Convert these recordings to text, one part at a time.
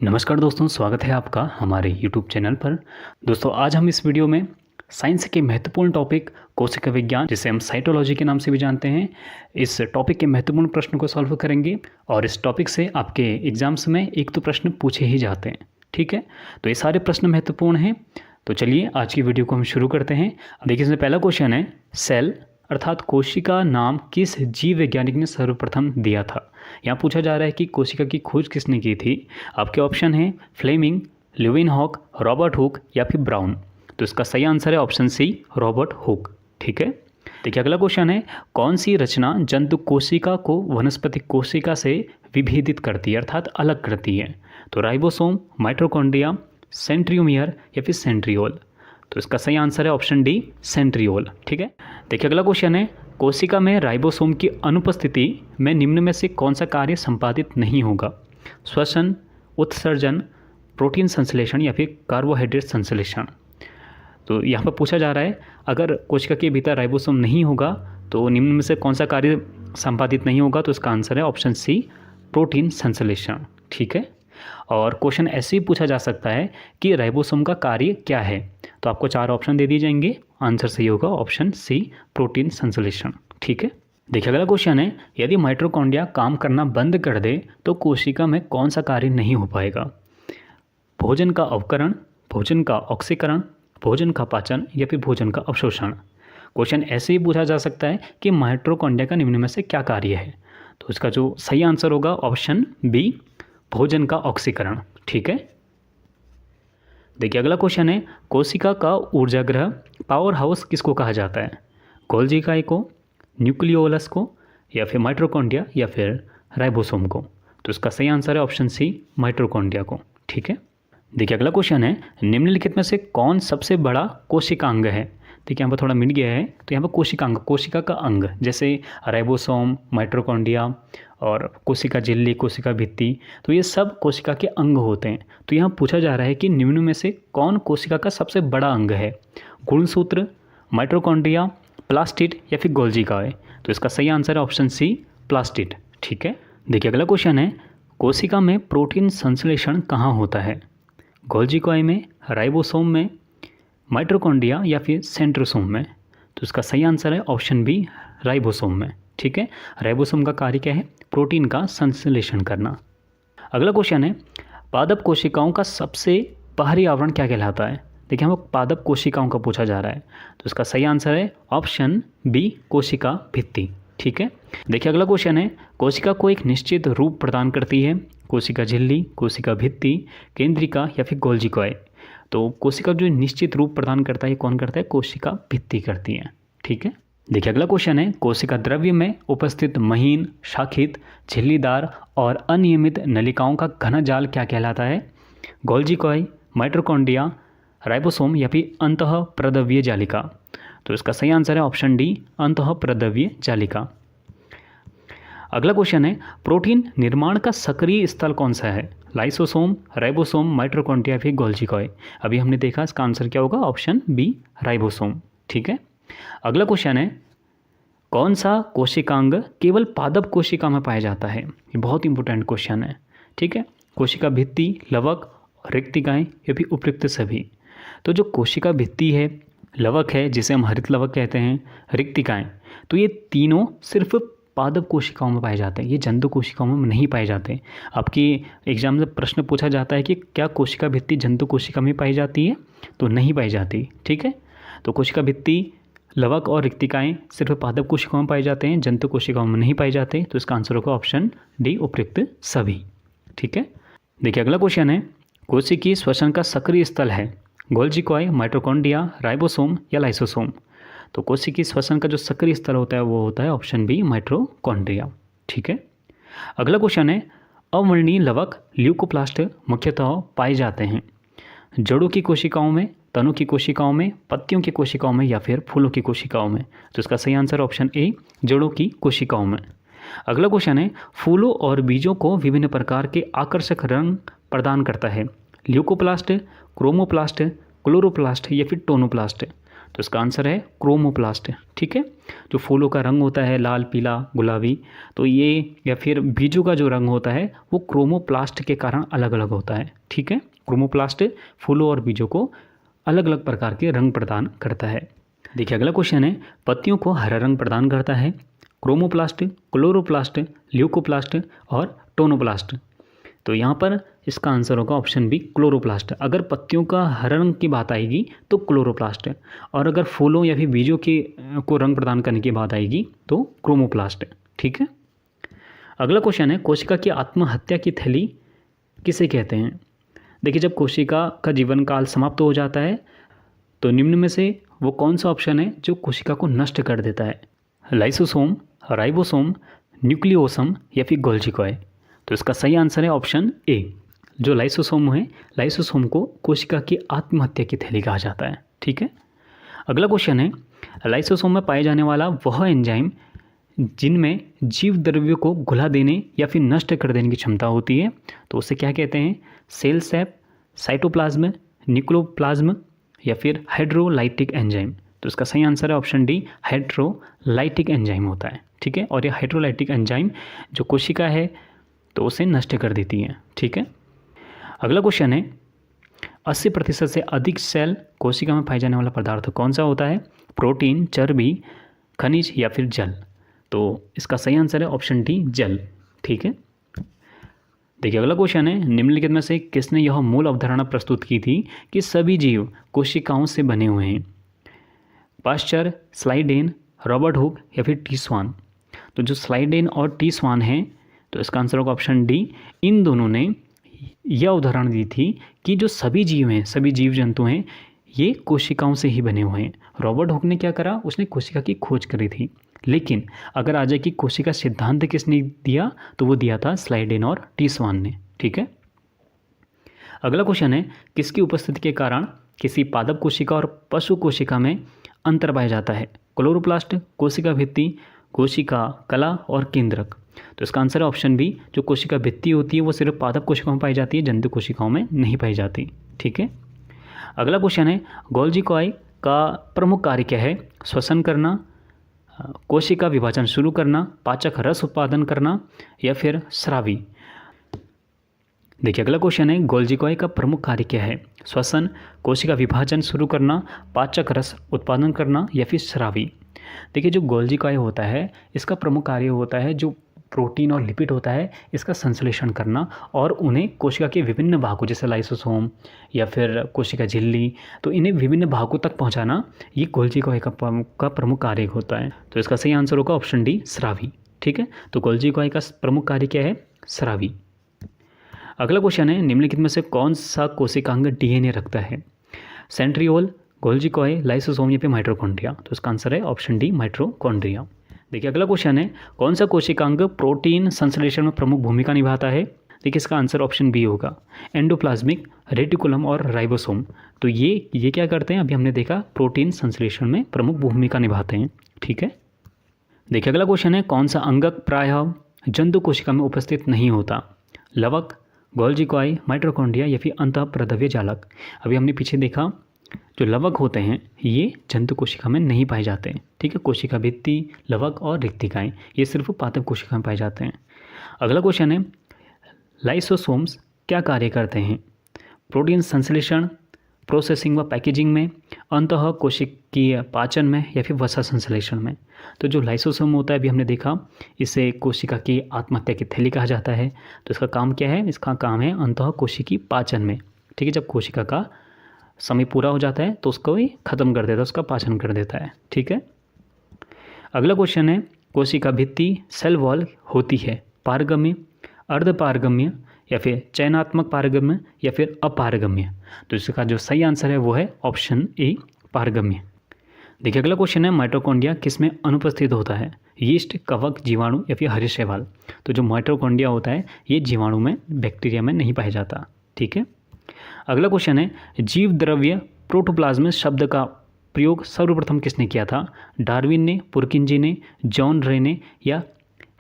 नमस्कार दोस्तों, स्वागत है आपका हमारे यूट्यूब चैनल पर। दोस्तों आज हम इस वीडियो में साइंस के महत्वपूर्ण टॉपिक कोशिका विज्ञान, जिसे हम साइटोलॉजी के नाम से भी जानते हैं, इस टॉपिक के महत्वपूर्ण प्रश्न को सॉल्व करेंगे। और इस टॉपिक से आपके एग्जाम्स में एक तो प्रश्न पूछे ही जाते हैं, ठीक है। तो ये सारे प्रश्न महत्वपूर्ण हैं। तो चलिए आज की वीडियो को हम शुरू करते हैं। देखिए इसमें पहला क्वेश्चन है, सेल अर्थात कोशिका नाम किस जीव वैज्ञानिक ने सर्वप्रथम दिया था। यहाँ पूछा जा रहा है कि कोशिका की खोज किसने की थी। आपके ऑप्शन हैं फ्लेमिंग, ल्यूवेनहॉक, रॉबर्ट हुक या फिर ब्राउन। तो इसका सही आंसर है ऑप्शन सी, रॉबर्ट हुक, ठीक है। देखिए अगला क्वेश्चन है, कौन सी रचना जंतु कोशिका को वनस्पति कोशिका से विभेदित करती है अर्थात अलग करती है। तो राइबोसोम, माइटोकॉन्ड्रिया, सेंट्रियोमियर या फिर सेंट्रियोल। तो इसका सही आंसर है ऑप्शन डी, सेंट्रियोल, ठीक है। देखिए अगला क्वेश्चन है, कोशिका में राइबोसोम की अनुपस्थिति में निम्न में से कौन सा कार्य संपादित नहीं होगा। श्वसन, उत्सर्जन, प्रोटीन संश्लेषण या फिर कार्बोहाइड्रेट संश्लेषण। तो यहाँ पर पूछा जा रहा है, अगर कोशिका के भीतर राइबोसोम नहीं होगा तो निम्न में से कौन सा कार्य संपादित नहीं होगा। तो इसका आंसर है ऑप्शन सी, प्रोटीन संश्लेषण, ठीक है। और क्वेश्चन ऐसे ही पूछा जा सकता है कि राइबोसोम का कार्य क्या है। तो आपको 4 ऑप्शन दे दिए जाएंगे, आंसर सही होगा ऑप्शन सी, प्रोटीन संश्लेषण, ठीक है। देखिए अगला क्वेश्चन है, यदि माइटोकॉन्ड्रिया काम करना बंद कर दे तो कोशिका में कौन सा कार्य नहीं हो पाएगा। भोजन का अवकरण, भोजन का ऑक्सीकरण, भोजन का पाचन या फिर भोजन का अवशोषण। क्वेश्चन ऐसे ही पूछा जा सकता है कि माइटोकॉन्ड्रिया का निम्न में से क्या कार्य है। तो इसका जो सही आंसर होगा ऑप्शन बी, भोजन का ऑक्सीकरण, ठीक है। देखिए अगला क्वेश्चन है, कोशिका का ऊर्जाग्रह पावर हाउस किसको कहा जाता है। गोल्जी इकाई को, न्यूक्लियोलस को या फिर माइटोकॉन्ड्रिया या फिर राइबोसोम को। तो इसका सही आंसर है ऑप्शन सी, माइटोकॉन्ड्रिया को, ठीक है। देखिए अगला क्वेश्चन है, निम्नलिखित में से कौन सबसे बड़ा कोशिकांग है। देखिए यहाँ पर थोड़ा मिट गया है, तो यहाँ पर कोशिकांग, कोशिका का अंग, जैसे राइबोसोम, माइटोकॉन्ड्रिया और कोशिका झिल्ली, कोशिका भित्ति, तो ये सब कोशिका के अंग होते हैं। तो यहाँ पूछा जा रहा है कि निम्न में से कौन कोशिका का सबसे बड़ा अंग है। गुणसूत्र, माइटोकॉन्ड्रिया, प्लास्टिड या फिर गोल्जी इकाई। तो इसका सही आंसर है ऑप्शन सी, प्लास्टिड, ठीक है। देखिए अगला क्वेश्चन है, कोशिका में प्रोटीन संश्लेषण कहाँ होता है। गोल्जी इकाई में, राइबोसोम में, माइटोकॉन्ड्रिया या फिर सेंट्रोसोम में। तो इसका सही आंसर है ऑप्शन बी, राइबोसोम में, ठीक है। राइबोसोम का कार्य क्या है, प्रोटीन का संश्लेषण करना। अगला क्वेश्चन है, पादप कोशिकाओं का सबसे बाहरी आवरण क्या कहलाता है। देखिए हम पादप कोशिकाओं का पूछा जा रहा है, तो इसका सही आंसर है ऑप्शन बी, कोशिका भित्ति, ठीक है। देखिए अगला क्वेश्चन है, कोशिका को एक निश्चित रूप प्रदान करती है कोशिका झिल्ली, कोशिका भित्ति, केंद्रिका या फिर गोल्जी इकाई। तो कोशिका जो निश्चित रूप प्रदान करता है कौन करता है, कोशिका भित्ति करती है, ठीक है। देखिए अगला क्वेश्चन है, कोशिका द्रव्य में उपस्थित महीन, शाखित, झिल्लीदार और अनियमित नलिकाओं का घन जाल क्या कहलाता है। गोल्जी इकाई, माइटोकॉन्ड्रिया, राइबोसोम या फिर अंतःप्रद्रव्य जालिका। तो इसका सही आंसर है ऑप्शन डी, अंतःप्रद्रव्य जालिका। अगला क्वेश्चन है, प्रोटीन निर्माण का सक्रिय स्थल कौन सा है। लाइसोसोम, राइबोसोम, माइटोकॉन्ड्रिया फिर गोल्जी इकाई। अभी हमने देखा इसका आंसर क्या होगा, ऑप्शन बी, राइबोसोम, ठीक है। अगला क्वेश्चन है, कौन सा कोशिकांग केवल पादप कोशिका में पाया जाता है। ये बहुत इंपॉर्टेंट क्वेश्चन है, ठीक है। कोशिका भित्ति, लवक, रिक्तिकाएं या फिर उपयुक्त सभी। तो जो कोशिका भित्ति है, लवक है जिसे हम हरित लवक कहते हैं, रिक्तिकाएं, तो ये तीनों सिर्फ पादप कोशिकाओं में पाए जाते हैं, ये जंतु कोशिकाओं में नहीं पाए जाते। आपकी एग्जाम में प्रश्न पूछा जाता है कि क्या कोशिका भित्ति जंतु कोशिका में पाई जाती है, तो नहीं पाई जाती, ठीक है। तो कोशिका भित्ति, लवक और रिक्तिकाएं सिर्फ पादप कोशिकाओं में पाए जाते हैं, जंतु कोशिकाओं में नहीं पाए जाते। तो इसका आंसर होगा ऑप्शन डी, उपयुक्त सभी, ठीक है। देखिए अगला क्वेश्चन है, कोशिकीय श्वसन का सक्रिय स्थल है गोल्जी इकाई, माइटोकॉन्ड्रिया, राइबोसोम या लाइसोसोम। तो कोशिकीय श्वसन का जो सक्रिय स्थल होता है वो होता है ऑप्शन बी, माइटोकॉन्ड्रिया, ठीक है। अगला क्वेश्चन है, अवर्णीय लवक ल्यूकोप्लास्ट मुख्यतः पाए जाते हैं जड़ों की कोशिकाओं में, तनों की कोशिकाओं में, पत्तियों की कोशिकाओं में या फिर फूलों की कोशिकाओं में। तो इसका सही आंसर ऑप्शन ए, जड़ों की कोशिकाओं में। अगला क्वेश्चन है, फूलों और बीजों को विभिन्न प्रकार के आकर्षक रंग प्रदान करता है ल्यूकोप्लास्ट, क्रोमोप्लास्ट, क्लोरोप्लास्ट या फिर टोनोप्लास्ट। तो इसका आंसर है क्रोमोप्लास्ट। ठीक है, जो फूलों का रंग होता है लाल, पीला, गुलाबी, तो ये या फिर बीजों का जो रंग होता है वो क्रोमोप्लास्ट के कारण अलग अलग होता है। ठीक है, क्रोमोप्लास्ट फूलों और बीजों को अलग अलग प्रकार के रंग प्रदान करता है। देखिए अगला क्वेश्चन है, पत्तियों को हरा रंग प्रदान करता है क्रोमोप्लास्ट, क्लोरोप्लास्ट, ल्यूकोप्लास्ट और टोनोप्लास्ट। तो यहाँ पर इसका आंसर होगा ऑप्शन बी क्लोरोप्लास्ट। अगर पत्तियों का हरा रंग की बात आएगी तो क्लोरोप्लास्ट, और अगर फूलों या फिर बीजों के को रंग प्रदान करने की बात आएगी तो क्रोमोप्लास्ट। ठीक है, अगला क्वेश्चन है, कोशिका की आत्महत्या की थैली किसे कहते हैं? देखिए जब कोशिका का जीवन काल समाप्त हो जाता है तो निम्न में से वो कौन सा ऑप्शन है जो कोशिका को नष्ट कर देता है? लाइसोसोम, राइबोसोम, न्यूक्लियोसम या फिर गोल्जी कॉय? तो इसका सही आंसर है ऑप्शन ए, जो लाइसोसोम है। लाइसोसोम को कोशिका की आत्महत्या की थैली कहा जाता है। ठीक है, अगला क्वेश्चन है, लाइसोसोम में पाए जाने वाला वह एंजाइम जिनमें जीव द्रव्यों को घुला देने या फिर नष्ट कर देने की क्षमता होती है, तो उसे क्या कहते हैं? सेल सैप, साइटोप्लाज्म, न्यूक्लियोप्लाज्म या फिर हाइड्रोलाइटिक एंजाइम? तो इसका सही आंसर है ऑप्शन डी, हाइड्रोलाइटिक एंजाइम होता है। ठीक है, और ये हाइड्रोलाइटिक एंजाइम जो कोशिका है तो उसे नष्ट कर देती है। ठीक है, अगला क्वेश्चन है, 80% से अधिक सेल कोशिका में पाए जाने वाला पदार्थ कौन सा होता है? प्रोटीन, चर्बी, खनिज या फिर जल? तो इसका सही आंसर है ऑप्शन डी, जल। ठीक है, देखिए अगला क्वेश्चन है, निम्नलिखित में से किसने यह मूल अवधारणा प्रस्तुत की थी कि सभी जीव कोशिकाओं से बने हुए हैं? पाश्चर, स्लाइडेन, रॉबर्ट हुक या फिर टी स्वान? तो जो स्लाइडेन और टी स्वान हैं तो इसका आंसर होगा ऑप्शन डी, इन दोनों ने यह उदाहरण दी थी कि जो सभी जीव हैं, सभी जीव जंतु हैं, ये कोशिकाओं से ही बने हुए हैं। रॉबर्ट हुक ने क्या करा, उसने कोशिका की खोज करी थी, लेकिन अगर आ जाए कि कोशिका सिद्धांत किसने दिया तो वो दिया था स्लाइडेन और टी स्वान ने। ठीक है, अगला क्वेश्चन है, किसकी उपस्थिति के कारण किसी पादप कोशिका और पशु कोशिका में अंतर पाया जाता है? क्लोरोप्लास्ट, कोशिका भित्ति, कोशिका कला और केंद्रक? तो इसका आंसर है ऑप्शन बी, जो कोशिका भित्ति होती है वो सिर्फ पादप कोशिकाओं में पाई जाती है, जंतु कोशिकाओं में नहीं पाई जाती। ठीक है, अगला क्वेश्चन है, गोल्जी कॉय का प्रमुख कार्य क्या है? श्वसन करना, कोशिका विभाजन शुरू करना, पाचक रस उत्पादन करना या फिर स्रावी? देखिए अगला क्वेश्चन है, गोल्जी कॉय का प्रमुख कार्य क्या है? श्वसन, कोशिका विभाजन शुरू करना, पाचक रस उत्पादन करना या फिर स्रावी? देखिए जो गोल्जी कॉय होता है इसका प्रमुख कार्य होता है जो प्रोटीन और लिपिड होता है इसका संश्लेषण करना और उन्हें कोशिका के विभिन्न भागों जैसे लाइसोसोम या फिर कोशिका झिल्ली, तो इन्हें विभिन्न भागों तक पहुंचाना ये गोल्जी कॉय का प्रमुख कार्य होता है। तो इसका सही आंसर होगा ऑप्शन डी, स्रावी। ठीक है, तो गोल्जी कॉय का प्रमुख कार्य क्या है? स्रावी। अगला क्वेश्चन है, निम्नलिखित में से कौन सा कोशिकांग डीएनए रखता है? सेंट्रियोल, गोल्जी कॉय, लाइसोसोम या फिर माइटोकॉन्ड्रिया? तो इसका आंसर है ऑप्शन डी, माइटोकॉन्ड्रिया। देखिए अगला क्वेश्चन है, कौन सा कोशिकांग प्रोटीन संश्लेषण में प्रमुख भूमिका निभाता है? देखिए इसका आंसर ऑप्शन बी होगा, एंडोप्लाज्मिक रेटिकुलम और राइबोसोम। तो ये क्या करते हैं? अभी हमने देखा प्रोटीन संश्लेषण में प्रमुख भूमिका निभाते हैं। ठीक है, देखिए अगला क्वेश्चन है, कौन सा अंगक प्रायः जंतु कोशिका में उपस्थित नहीं होता? लवक, गोल्जी कॉय, माइटोकॉन्ड्रिया या फिर अंतःप्रद्रव्य जालक? अभी हमने पीछे देखा जो लवक होते हैं ये जंतु कोशिका में नहीं पाए जाते हैं। ठीक है, कोशिका भित्ति, लवक और रिक्तिकाएँ ये सिर्फ पादप कोशिका में पाए जाते हैं। अगला क्वेश्चन है, लाइसोसोम्स क्या कार्य करते हैं? प्रोटीन संश्लेषण, प्रोसेसिंग व पैकेजिंग में, अंतः कोशिकीय पाचन में या फिर वसा संश्लेषण में? तो जो लाइसोसोम होता है अभी हमने देखा इसे कोशिका की आत्महत्या की थैली कहा जाता है। तो इसका काम क्या है? इसका काम है अंतः कोशिकीय पाचन में। ठीक है, जब कोशिका का समय पूरा हो जाता है तो उसको ही खत्म कर देता है, उसका पाचन कर देता है। ठीक है, अगला क्वेश्चन है, कोशिका भित्ति सेल वॉल होती है पारगम्य, अर्धपारगम्य या फिर चयनात्मक पारगम्य या फिर अपारगम्य? तो इसका जो सही आंसर है वो है ऑप्शन ए, पारगम्य। देखिए अगला क्वेश्चन है, माइटोकॉन्ड्रिया किस में अनुपस्थित होता है? यीस्ट, कवक, जीवाणु या फिर हरे शैवाल? तो जो माइटोकॉन्ड्रिया होता है ये जीवाणु में, बैक्टीरिया में नहीं पाया जाता। ठीक है, अगला क्वेश्चन है, जीव द्रव्य प्रोटोप्लाज्म शब्द का प्रयोग सर्वप्रथम किसने किया था? डार्विन ने, पुरकिंजी ने, जॉन रे ने या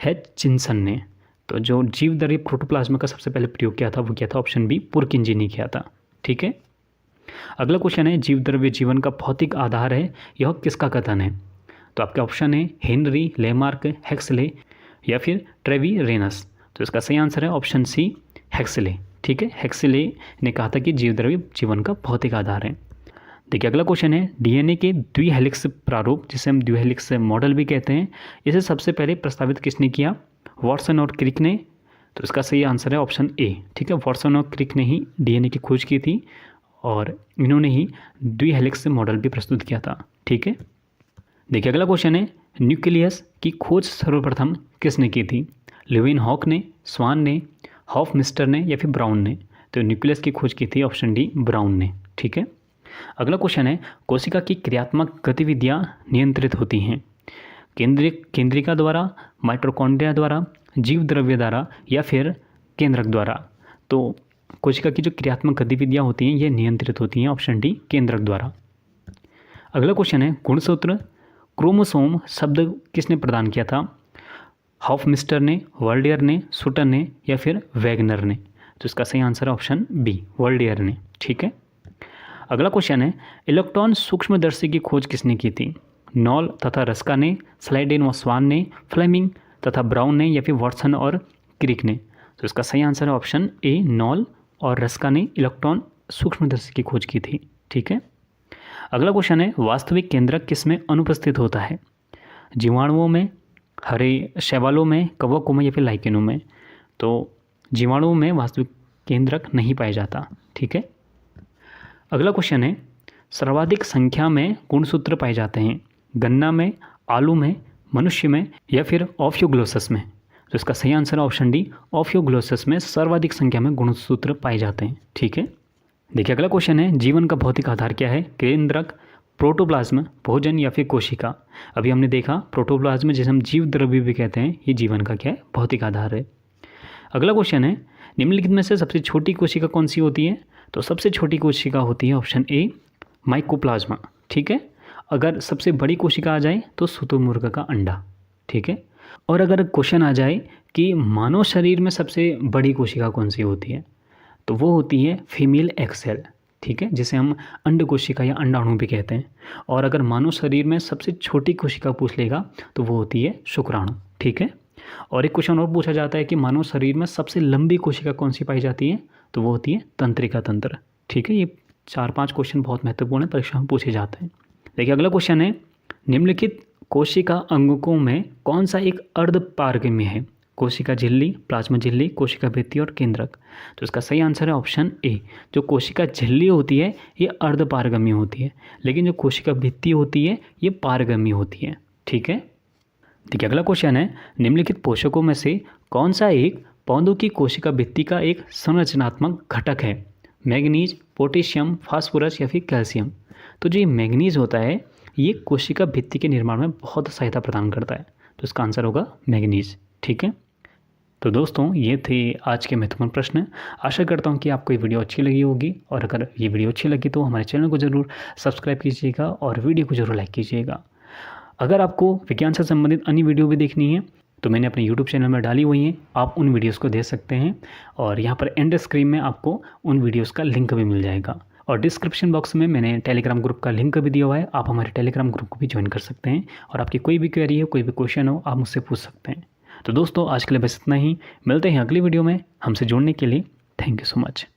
हचिंसन ने? तो जो जीव द्रव्य प्रोटोप्लाज्म का सबसे पहले प्रयोग किया था वो किया था ऑप्शन बी, पुरकिंजी ने किया था। ठीक है, अगला क्वेश्चन है जीव द्रव्य जीवन का भौतिक आधार है, यह किसका कथन है? तो आपके ऑप्शन है हेनरी, लेमार्क, हेक्सले या फिर ट्रेवी रेनस। तो इसका सही आंसर है ऑप्शन सी, हेक्सले। ठीक है, हेक्सले ने कहा था कि जीव द्रव्य जीवन का भौतिक आधार है। देखिए अगला क्वेश्चन है डीएनए के द्विहेलिक्स प्रारूप, जिसे हम द्विहेलिक्स मॉडल भी कहते हैं, इसे सबसे पहले प्रस्तावित किसने किया? वॉटसन और क्रिक ने। तो इसका सही आंसर है ऑप्शन ए। ठीक है, वॉटसन और क्रिक ने ही डीएनए की खोज की थी और इन्होंने ही द्विहेलिक्स मॉडल भी प्रस्तुत किया था। ठीक है, देखिए अगला क्वेश्चन है न्यूक्लियस की खोज सर्वप्रथम किसने की थी? लेवेनहॉक ने, स्वान ने, हॉफमिस्टर ने या फिर ब्राउन ने? तो न्यूक्लियस की खोज की थी ऑप्शन डी, ब्राउन ने। ठीक है, अगला क्वेश्चन है कोशिका की क्रियात्मक गतिविधियाँ नियंत्रित होती हैं केंद्रिका द्वारा, माइटोकॉन्ड्रिया द्वारा, जीव द्रव्य द्वारा या फिर केंद्रक द्वारा? तो कोशिका की जो क्रियात्मक गतिविधियाँ होती हैं ये नियंत्रित होती हैं ऑप्शन डी, केंद्रक द्वारा। अगला क्वेश्चन है गुणसूत्र क्रोमोसोम शब्द किसने प्रदान किया था? हॉफमिस्टर ने, वर्ल्डियर ने, सुटर ने या फिर वैगनर ने? तो इसका सही आंसर है ऑप्शन बी, वर्ल्डियर ने। ठीक है, अगला क्वेश्चन है इलेक्ट्रॉन सूक्ष्मदर्शी की खोज किसने की थी? नॉल तथा रस्का ने, स्लाइडेन व स्वान ने, फ्लेमिंग तथा ब्राउन ने या फिर वॉटसन और क्रिक ने? तो इसका सही आंसर है ऑप्शन ए, नॉल और रस्का ने इलेक्ट्रॉन सूक्ष्मदर्शी की खोज की थी। ठीक है, अगला क्वेश्चन है वास्तविक केंद्रक किसमें अनुपस्थित होता है? जीवाणुओं में, हरे शैवालों में, कवकों में या फिर लाइकेनों में? तो जीवाणुओं में वास्तविक केंद्रक नहीं पाया जाता। ठीक है, अगला क्वेश्चन है सर्वाधिक संख्या में गुणसूत्र पाए जाते हैं गन्ना में, आलू में, मनुष्य में या फिर ऑफियोग्लोसस में? तो इसका सही आंसर है ऑप्शन डी, ऑफियोग्लोसस में सर्वाधिक संख्या में गुणसूत्र पाए जाते हैं। ठीक है, देखिए अगला क्वेश्चन है जीवन का भौतिक आधार क्या है? केंद्रक, प्रोटोप्लाज्म, भोजन या फिर कोशिका? अभी हमने देखा प्रोटोप्लाज्म जिसे हम जीव द्रव्य भी कहते हैं, ये जीवन का क्या है? भौतिक आधार है। अगला क्वेश्चन है निम्नलिखित में से सबसे छोटी कोशिका कौन सी होती है? तो सबसे छोटी कोशिका होती है ऑप्शन ए, माइकोप्लाज्मा। ठीक है, अगर सबसे बड़ी कोशिका आ जाए तो शुतुरमुर्ग का अंडा। ठीक है, और अगर क्वेश्चन आ जाए कि मानव शरीर में सबसे बड़ी कोशिका कौन सी होती है, तो वो होती है फीमेल एग सेल। ठीक है, जिसे हम अंड कोशिका या अंडाणु भी कहते हैं। और अगर मानव शरीर में सबसे छोटी कोशिका पूछ लेगा तो वो होती है शुक्राणु। ठीक है, और एक क्वेश्चन और पूछा जाता है कि मानव शरीर में सबसे लंबी कोशिका कौन सी पाई जाती है? तो वो होती है तंत्रिका तंत्र। ठीक है, ये 4-5 क्वेश्चन बहुत महत्वपूर्ण है, परीक्षा में पूछे जाते हैं। देखिए अगला क्वेश्चन है निम्नलिखित कोशिका अंगकों में कौन सा एक अर्धपारगम्य है? कोशिका झिल्ली, प्लाज्मा झिल्ली, कोशिका भित्ति और केंद्रक? तो इसका सही आंसर है ऑप्शन ए, जो कोशिका झिल्ली होती है ये अर्धपारगम्य होती है, लेकिन जो कोशिका भित्ति होती है ये पारगम्य होती है। ठीक है, देखिए अगला क्वेश्चन है निम्नलिखित पोषकों में से कौन सा एक पौधों की कोशिका भित्ति का एक संरचनात्मक घटक है? मैग्नीज, पोटेशियम, फास्फोरस या फिर कैल्शियम? तो जो ये मैग्नीज होता है ये कोशिका भित्ति के निर्माण में बहुत सहायता प्रदान करता है, तो इसका आंसर होगा मैग्नीज। ठीक है, तो दोस्तों ये थे आज के महत्वपूर्ण प्रश्न। आशा करता हूँ कि आपको ये वीडियो अच्छी लगी होगी, और अगर ये वीडियो अच्छी लगी तो हमारे चैनल को ज़रूर सब्सक्राइब कीजिएगा और वीडियो को ज़रूर लाइक कीजिएगा। अगर आपको विज्ञान से संबंधित अन्य वीडियो भी देखनी है तो मैंने अपने YouTube चैनल में डाली हुई हैं, आप उन वीडियोस को देख सकते हैं, और यहाँ पर एंड स्क्रीन में आपको उन वीडियोस का लिंक भी मिल जाएगा। और डिस्क्रिप्शन बॉक्स में मैंने टेलीग्राम ग्रुप का लिंक भी दिया हुआ है, आप हमारे टेलीग्राम ग्रुप को भी ज्वाइन कर सकते हैं, और आपकी कोई भी क्वेरी हो, कोई भी क्वेश्चन हो, आप मुझसे पूछ सकते हैं। तो दोस्तों आज के लिए बस इतना ही, मिलते हैं अगली वीडियो में। हमसे जुड़ने के लिए थैंक यू सो मच।